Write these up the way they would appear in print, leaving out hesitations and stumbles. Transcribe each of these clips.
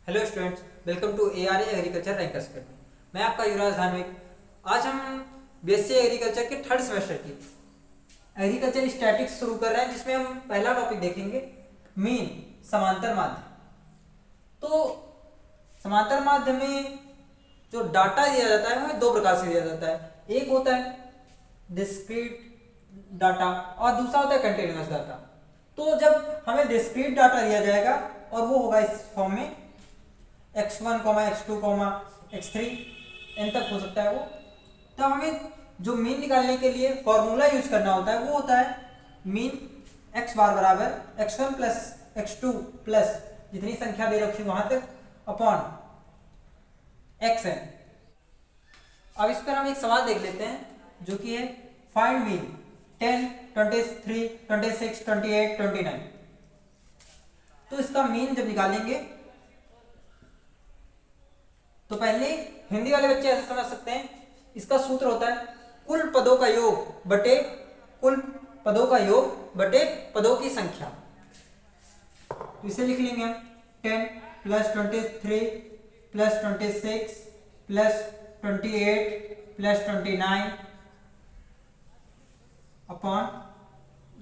Hello students, welcome to ARA agriculture rankers academy. मैं आपका युवराज धानविक। आज हम BSc एग्रीकल्चर के थर्ड सेमेस्टर की एग्रीकल्चर स्टैटिक्स शुरू कर रहे हैं, जिसमें हम पहला टॉपिक देखेंगे मीन समांतर माध्य। तो समांतर माध्य में जो डाटा दिया जाता है वह दो प्रकार से दिया जाता है। एक होता है डिस्क्रीट डाटा और दूसरा होता है कंटिन्यूअस डाटा। तो जब हमें डिस्क्रीट डाटा दिया जाएगा और वो होगा इस फॉर्म में x1, x2, x3 n तक हो सकता है वो, तब हमें जो मीन निकालने के लिए फॉर्मूला यूज करना होता है वो होता है मीन x बार बराबर x1 प्लस x2 प्लस जितनी संख्या दे रखी वहां तक अपॉन xn। अब इस पर हम एक सवाल देख लेते हैं जो कि है फाइंड मीन 10, 23, 26, 28, 29। तो इसका मीन जब निकालेंगे तो पहले हिंदी वाले बच्चे ऐसे समझ सकते हैं, इसका सूत्र होता है कुल पदों का योग बटे पदों की संख्या। तो इसे लिख लेंगे हम 10 plus 23 plus 26 plus 28 plus 29 upon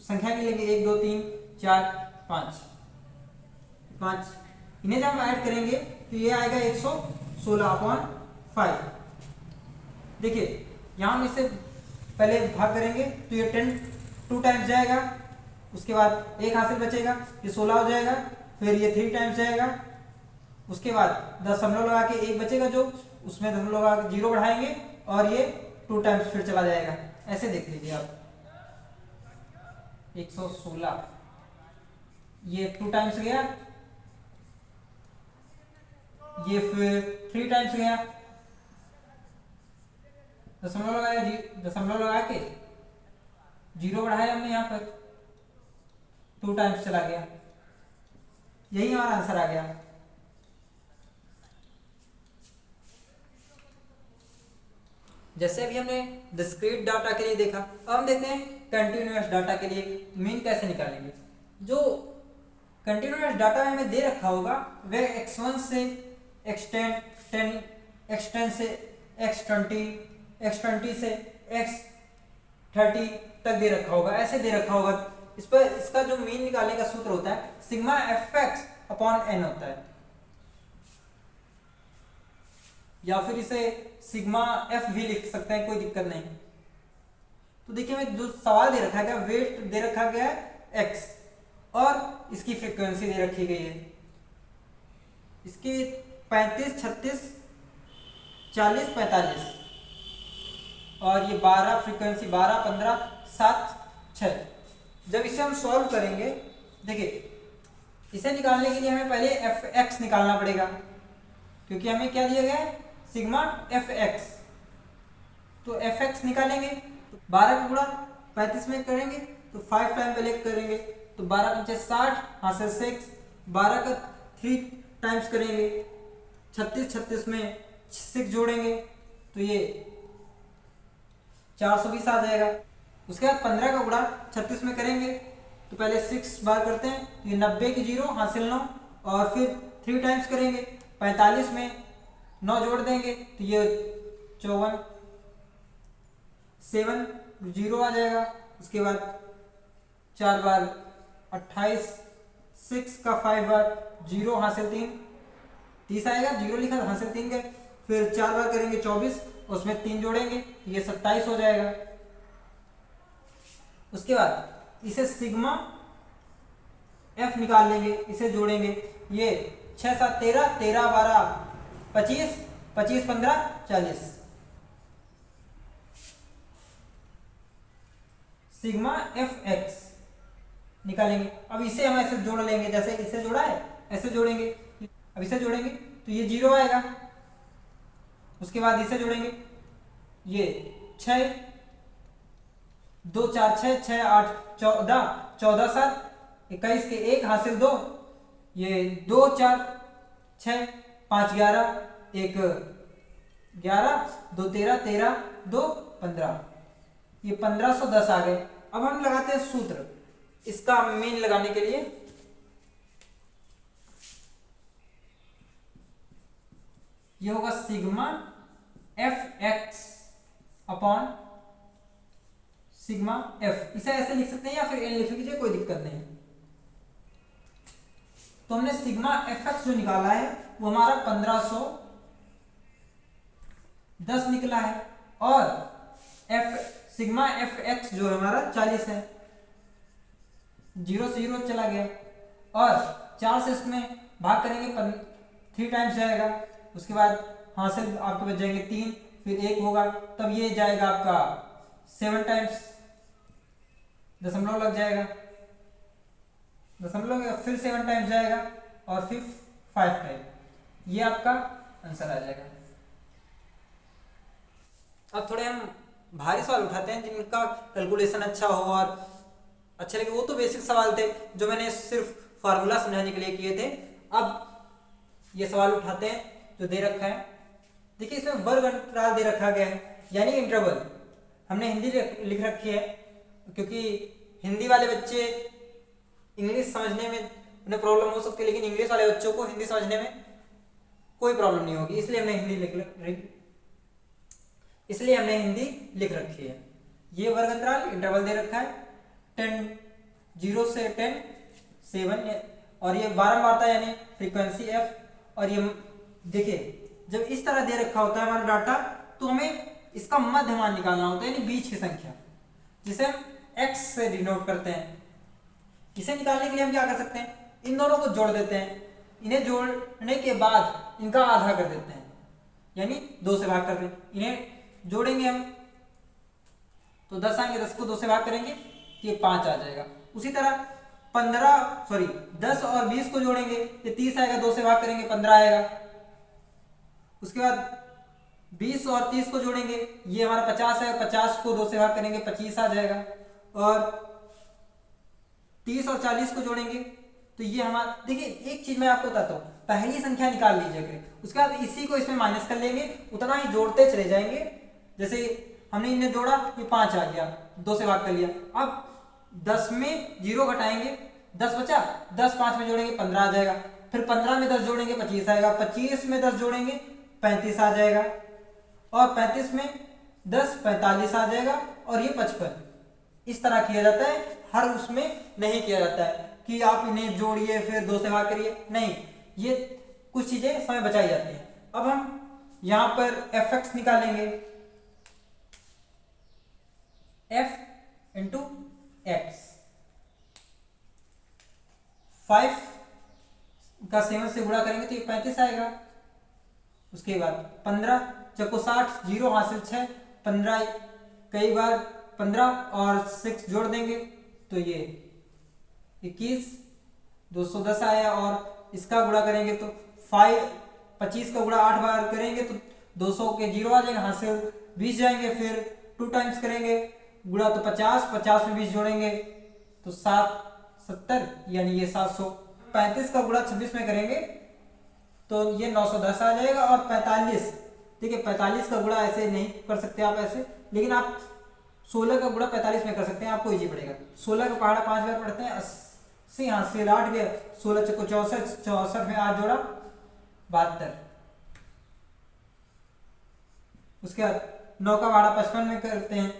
संख्या के लेंगे 1 2 3 4 5। इन्हें जब हम ऐड करेंगे तो ये आएगा 116 अपॉन 5। देखिए यहां हम इसे पहले भाग करेंगे तो ये 10 2 टाइम्स जाएगा, उसके बाद एक हासिल बचेगा, ये 16 हो जाएगा, फिर ये 3 टाइम्स जाएगा, उसके बाद दशमलव लगा के एक बचेगा जो उसमें दशमलव लगा के 0 बढ़ाएंगे और ये 2 टाइम्स फिर चला जाएगा। ऐसे देख लीजिए आप 116 ये 2 टाइम्स गया, ये फिर 3 टाइम्स गया, दशमलव लगा के 0 बढ़ाया हमने यहां पर 2 टाइम्स चला गया। यही हमारा आंसर आ गया। जैसे अभी हमने डिस्क्रीट डाटा के लिए देखा, अब हम देखते हैं कंटिन्यूअस डाटा के लिए मीन कैसे निकालेंगे। जो कंटिन्यूअस डाटा हमें दे रखा होगा वह x1 से x10, x10 से x20, x20 से x30 तक दे रखा होगा, ऐसे दे रखा होगा। इस पर इसका जो मीन निकालने का सूत्र होता है सिग्मा fx अपॉन n होता है, या फिर इसे सिग्मा f भी लिख सकते हैं, कोई दिक्कत नहीं। तो देखिए हमें जो सवाल दे रखा गया, वेट दे रखा गया है x और इसकी फ्रीक्वेंसी दे रखी गई है, इसकी 35, 36, 40, 45 और ये 12 फ्रीक्वेंसी 12, 15, 7, 6। जब इसे हम सॉल्व करेंगे, देखिए इसे निकालने के लिए हमें पहले fx निकालना पड़ेगा, क्योंकि हमें क्या दिया गया है सिग्मा fx। तो fx निकालेंगे तो 12 का गुणा 35 में करेंगे तो 5 टाइम पहले करेंगे तो 12 पंचे 60 हासिल 6, 12 का 3 टाइम्स करेंगे 36 में 6 जोड़ेंगे तो ये 420 आ जाएगा। उसके बाद 15 का गुणा 36 में करेंगे तो पहले 6 बार करते हैं तो ये 90 की 0 हासिल 9 और फिर 3 टाइम्स करेंगे 45 में 9 जोड़ देंगे तो ये 54, 7 0 आ जाएगा। उसके बाद 4 बार 28, 6 का 5 बार 0 हासिल 3 30 आएगा, 0 लिखा हासिल 3 गए, फिर 4 बार करेंगे 24, उसमें 3 जोड़ेंगे ये 27 हो जाएगा। उसके बाद इसे सिग्मा f निकाल लेंगे, इसे जोड़ेंगे, ये 6 7 13, 13 12 25, 25 15 40 सिग्मा fx निकालेंगे। अब इसे हम ऐसे जोड़ लेंगे, जैसे इसे जोड़ा है ऐसे जोड़ेंगे। अब इसे जोड़ेंगे तो ये 0 आएगा, उसके बाद इसे जोड़ेंगे, ये 6 2 4 6 6 8 14 14 7 21 के 1 हासिल 2, ये 2 4 6 5 11 1 11 2 13 13 2 15, ये 1510 आ गए। अब हम लगाते हैं सूत्र इसका मीन लगाने के लिए। ये होगा sigma F x upon sigma F. इसे ऐसे लिख सकते हैं या फिर एन लिख लीजिए, कोई दिक्कत नहीं। तो हमने सिग्मा एफ एक्स जो निकाला है वो हमारा 1510 निकला है, और सिग्मा एफ एक्स जो है हमारा 40 है। 0 से 0 चला गया, और 4 से इसमें भाग करेंगे 3 टाइम्स जाएगा। उसके बाद हासिल आपके बच जाएंगे 3, फिर 1 होगा, तब ये जाएगा आपका 7 टाइम्स, दशमलव लग जाएगा, दशमलव फिर 7 टाइम्स जाएगा, और फिर 5 टाइम। ये आपका आंसर आ जाएगा। अब थोड़े हम भारी सवाल उठाते हैं जिनका कैलकुलेशन अच्छा हो और अच्छे लगे। वो तो बेसिक सवाल थे जो मैंने सिर्फ फार्मूला समझाने के लिए किए थे। अब ये सवाल उठाते हैं जो दे रखा है। देखिए इसमें वर्ग अंतराल दे रखा गया है, यानी इंटरवल। हमने हिंदी लिख रखी है क्योंकि हिंदी वाले बच्चे इंग्लिश समझने में उन्हें प्रॉब्लम हो सकती है, लेकिन इंग्लिश वाले बच्चों को हिंदी समझने में कोई प्रॉब्लम नहीं होगी, इसलिए हमने हिंदी लिख रखी है। ये वर्ग अंतराल इंटरवल दे रखा है 0 से 10 7, और ये बारंबारता यानी फ्रीक्वेंसी एफ। और ये देखिए जब इस तरह दे रखा होता है हमारा डाटा, तो हमें इसका मध्यमान निकालना होता है, यानी बीच की संख्या, जिसे हम x से डिनोट करते हैं। इसे निकालने के लिए हम क्या कर सकते हैं, इन दोनों को जोड़ देते हैं। इन्हें जोड़ने के बाद इनका आधा कर देते हैं, यानी 2 से भाग करते हैं। इन्हें जोड़ेंगे हम तो 10 आएंगे, 10 को 2 से भाग करेंगे ये 5 आ जाएगा। उसी तरह 10 और 20 को जोड़ेंगे ये 30 आएगा, 2 से भाग करेंगे 15 आएगा। उसके बाद 20 और 30 को जोड़ेंगे ये हमारा 50 है, 50 को 2 से भाग करेंगे 25 आ जाएगा। और 30 और 40 को जोड़ेंगे तो ये हमारा, देखिए एक चीज मैं आपको बताता हूँ, पहली संख्या निकाल लीजिए, उसके बाद इसी को इसमें माइनस कर लेंगे, उतना ही जोड़ते चले जाएंगे। जैसे हमने इन्हें जोड़ा ये 5 आ गया, 2 से भाग कर लिया। अब 10 में 0 घटाएंगे, 10 बचा, 10 5 में जोड़ेंगे 15 आ जाएगा। फिर 15 में 10 जोड़ेंगे 25 आएगा, 25 में 10 जोड़ेंगे 35 आ जाएगा, और 35 में 10 45 आ जाएगा, और ये 55। इस तरह किया जाता है, हर उसमें नहीं किया जाता है कि आप इन्हें जोड़िए फिर 2 से भाग करिए, नहीं, ये कुछ चीजें समय बचाई जाती हैं। अब हम यहां पर fx निकालेंगे, f इंटू एक्स। 5 का 7 से गुणा करेंगे तो ये 35 आएगा। उसके बाद 15 चको 60, 0 हासिल 6, 15 कई बार 15 और 6 जोड़ देंगे तो ये 21, 210 आया। और इसका गुणा करेंगे तो 25 का गुणा 8 बार करेंगे तो 200 के 0 आ जाएगा, हासिल 20 जाएंगे। फिर 2 टाइम्स करेंगे गुणा तो 50 में 20 जोड़ेंगे तो 70, यानी ये 700। 35 का गुणा 26 में करेंगे तो ये 910 आ जाएगा। और 45, देखिए 45 का गुणा ऐसे नहीं कर सकते आप ऐसे, लेकिन आप 16 का गुणा 45 में कर सकते हैं, आपको इजी पड़ेगा। 16 का पहाड़ा 5 बार पढ़ते हैं, 80 हासिल 8 गया, 16 चको 64, 64 में 8 जोड़ा 72। उसके बाद 9 का पहाड़ा 55 में करते हैं,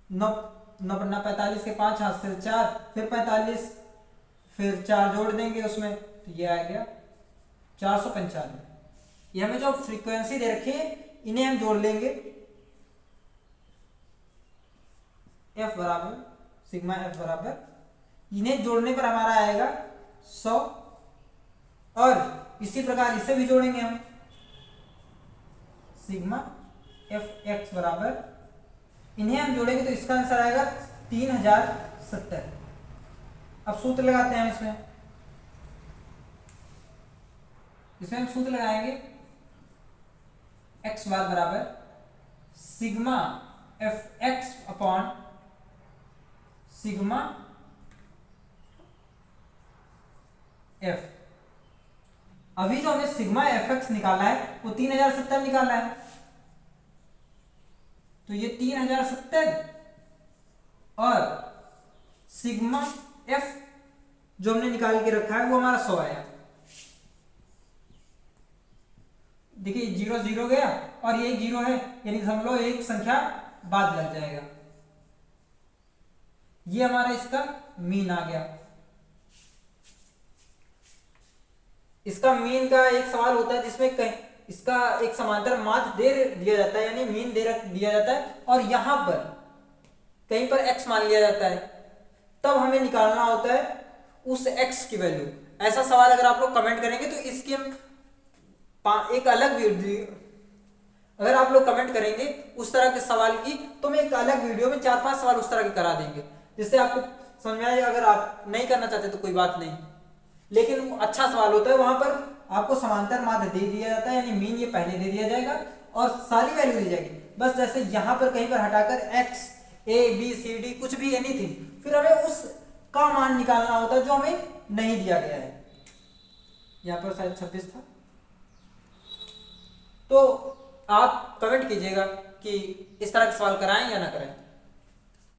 9 9 45 के 5 हासिल 4, फिर 45, फिर 4 जोड़ देंगे उसमें तो ये आ गया 495। ये हमें जो फ्रीक्वेंसी दे रखी है इन्हें हम जोड़ लेंगे, f बराबर सिग्मा f बराबर, इन्हें जोड़ने पर हमारा आएगा 100। और इसी प्रकार इसे भी जोड़ेंगे हम, सिग्मा एफ एक्स बराबर, इन्हें हम जोड़ेंगे तो इसका आंसर आएगा 3070। अब सूत्र लगाते हैं इसमें हम सूत्र लगाएंगे x बार बराबर sigma F x upon sigma F. अभी जो हमें सिग्मा एफ एक्स निकाला है वो 3070 निकाला है, तो ये 3070 और सिग्मा एफ जो हमने निकाल के रखा है वो हमारा 100 आया। देखिए 0 0 गया और ये 0 है, यानी दशमलव एक संख्या बाद लग जाएगा। ये हमारा इसका मीन आ गया। इसका मीन का एक सवाल होता है जिसमें कहीं इसका एक समांतर माध्य दे दिया जाता है, यानी मीन दिया जाता है, और यहां पर कहीं पर x मान लिया जाता है, तब हमें निकालना होता है उस x की वैल्यू। ऐसा सवाल अगर आप लोग कमेंट करेंगे तो इसकी हम एक अलग वीडियो, अगर आप लोग कमेंट करेंगे उस तरह के सवाल की, तो मैं एक अलग वीडियो में 4-5 सवाल उस तरह के करा देंगे, जिससे आपको समझ में आएगा। अगर आप नहीं करना चाहते तो कोई बात नहीं, लेकिन अच्छा सवाल होता है, वहां पर आपको समांतर माध्य दे दिया जाता है, यानी मीन ये पहले दे दिया जाएगा और सारी वैल्यू दी जाएगी। बस जैसे यहां पर कहीं पर हटाकर x a b c d कुछ भी एनीथिंग, फिर हमें उस का मान निकालना होता है जो हमें नहीं दिया गया है। यहां पर शायद 26 था। तो आप कमेंट कीजिएगा कि इस तरह के सवाल कराएं या ना कराएं।